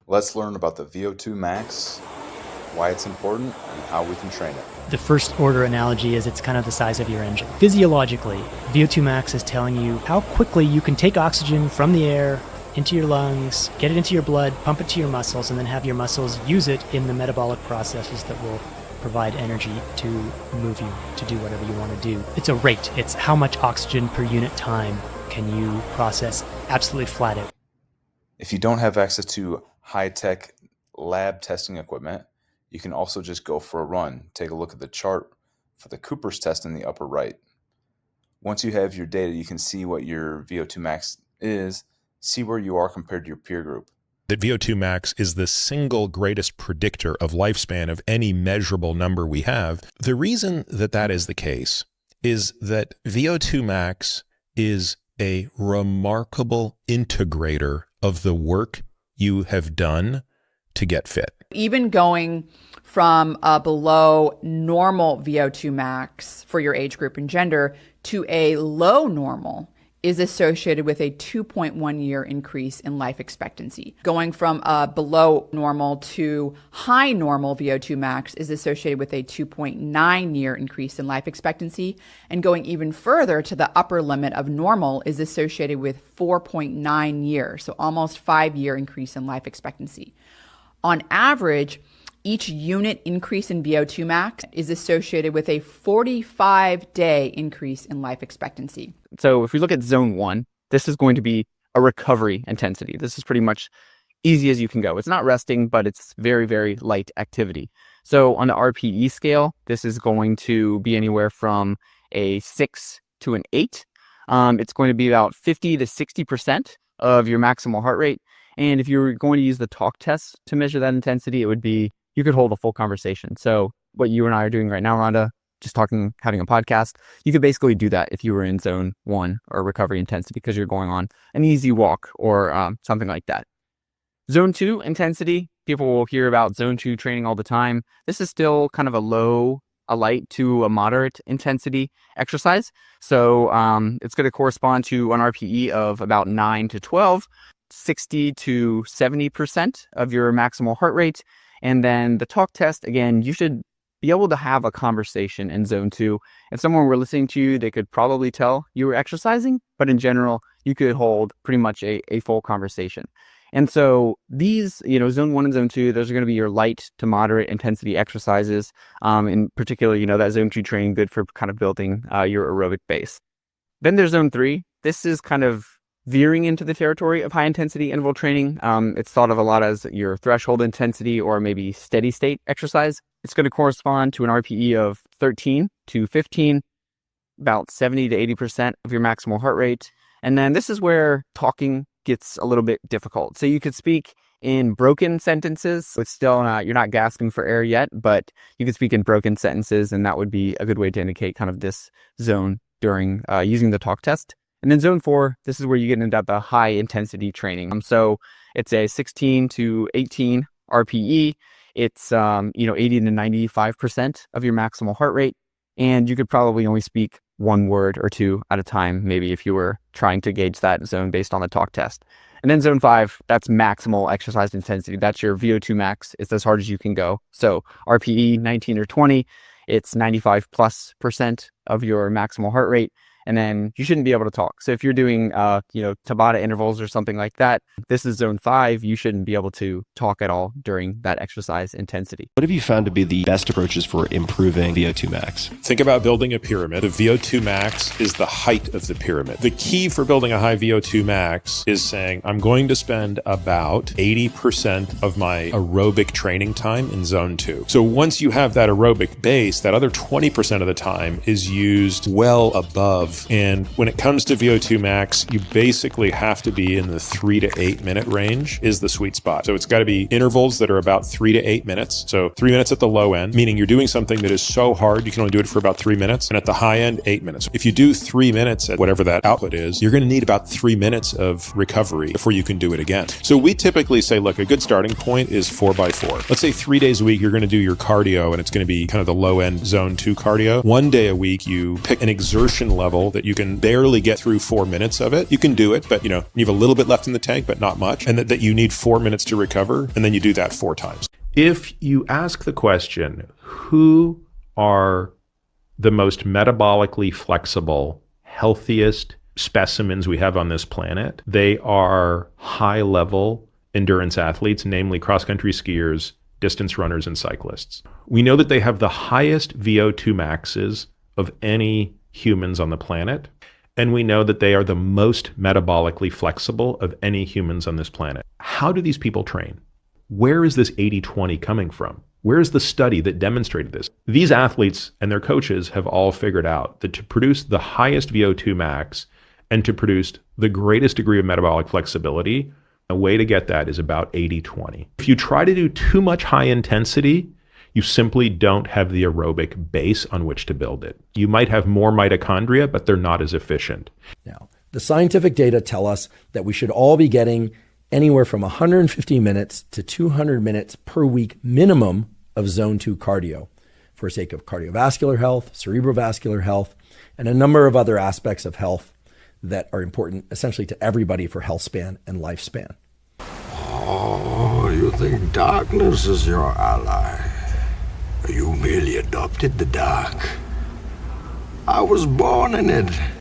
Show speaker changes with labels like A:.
A: Let's learn about the Vo2 Max, why it's important, and how we can train it.
B: The first order analogy is it's kind of the size of your engine. Physiologically, Vo2 Max is telling you how quickly you can take oxygen from the air into your lungs, get it into your blood, pump it to your muscles, and then have your muscles use it in the metabolic processes that will provide energy to move you to do whatever you want to do. It's a rate. It's how much oxygen per unit time can you process absolutely flat out.
A: If you don't have access to high-tech lab testing equipment, you can also just go for a run. Take a look at the chart for the Cooper's test in the upper right. Once you have your data, you can see what your Vo2 Max is, see where you are compared to your peer group.
C: That Vo2 Max is the single greatest predictor of lifespan of any measurable number we have. The reason that that is the case is that Vo2 Max is a remarkable integrator of the work you have done to get fit.
D: Even going from a below normal Vo2 max for your age group and gender to a low normal is associated with a 2.1 year increase in life expectancy. Going from a below normal to high normal Vo2 max is associated with a 2.9 year increase in life expectancy. And going even further to the upper limit of normal is associated with 4.9 years, so almost 5-year increase in life expectancy. On average, each unit increase in Vo2 max is associated with a 45-day increase in life expectancy.
E: So if we look at zone 1, this is going to be a recovery intensity. This is pretty much easy as you can go. It's not resting, but it's very, very light activity. So on the RPE scale, this is going to be anywhere from a 6 to an 8. It's going to be about 50 to 60% of your maximal heart rate. And if you're going to use the talk test to measure that intensity, it would be, you could hold a full conversation. So what you and I are doing right now, Rhonda, just talking, having a podcast, you could basically do that if you were in zone 1 or recovery intensity because you're going on an easy walk or something like that. Zone 2 intensity, people will hear about zone 2 training all the time. This is still kind of a light to a moderate intensity exercise. So it's going to correspond to an RPE of about 9 to 12, 60 to 70% of your maximal heart rate. And then the talk test, again, you should be able to have a conversation in zone 2. If someone were listening to you, they could probably tell you were exercising, but in general, you could hold pretty much a full conversation. And so these, zone 1 and zone 2, those are going to be your light to moderate intensity exercises. In particular, that zone 2 training, good for kind of building your aerobic base. Then there's zone 3. This is kind of veering into the territory of high intensity interval training. It's thought of a lot as your threshold intensity or maybe steady state exercise. It's going to correspond to an RPE of 13 to 15, about 70 to 80% of your maximal heart rate. And then this is where talking gets a little bit difficult. So you could speak in broken sentences. It's still you're not gasping for air yet, but you could speak in broken sentences, and that would be a good way to indicate kind of this zone during using the talk test. And then zone 4, this is where you get into the high intensity training. So it's a 16 to 18 RPE. It's 80 to 95% of your maximal heart rate. And you could probably only speak one word or two at a time, maybe if you were trying to gauge that zone based on the talk test. And then zone 5, that's maximal exercise intensity. That's your Vo2 max. It's as hard as you can go. So RPE 19 or 20, it's 95+% of your maximal heart rate. And then you shouldn't be able to talk. So if you're doing, Tabata intervals or something like that, this is zone 5. You shouldn't be able to talk at all during that exercise intensity.
F: What have you found to be the best approaches for improving Vo2 Max?
C: Think about building a pyramid. The Vo2 Max is the height of the pyramid. The key for building a high Vo2 Max is saying, I'm going to spend about 80% of my aerobic training time in zone 2. So once you have that aerobic base, that other 20% of the time is used well above. And when it comes to Vo2 Max, you basically have to be in the 3 to 8 minute range is the sweet spot. So it's got to be intervals that are about 3 to 8 minutes. So 3 minutes at the low end, meaning you're doing something that is so hard, you can only do it for about 3 minutes. And at the high end, 8 minutes. If you do 3 minutes at whatever that output is, you're going to need about 3 minutes of recovery before you can do it again. So we typically say, look, a good starting point is 4x4. Let's say 3 days a week, you're going to do your cardio and it's going to be kind of the low end zone 2 cardio. 1 day a week, you pick an exertion level level that you can barely get through 4 minutes of it. You can do it, but you have a little bit left in the tank, but not much. And that you need 4 minutes to recover. And then you do that 4 times. If you ask the question, who are the most metabolically flexible, healthiest specimens we have on this planet, they are high-level endurance athletes, namely cross-country skiers, distance runners, and cyclists. We know that they have the highest VO2 maxes of any humans on the planet, and we know that they are the most metabolically flexible of any humans on this planet. How do these people train? Where is this 80-20 coming from? Where is the study that demonstrated this? These athletes and their coaches have all figured out that to produce the highest VO2 max and to produce the greatest degree of metabolic flexibility, a way to get that is about 80-20. If you try to do too much high intensity, you simply don't have the aerobic base on which to build it. You might have more mitochondria, but they're not as efficient.
G: Now, the scientific data tell us that we should all be getting anywhere from 150 minutes to 200 minutes per week minimum of zone 2 cardio for sake of cardiovascular health, cerebrovascular health, and a number of other aspects of health that are important essentially to everybody for health span and lifespan.
H: Oh, you think darkness is your ally? You merely adopted the dark. I was born in it.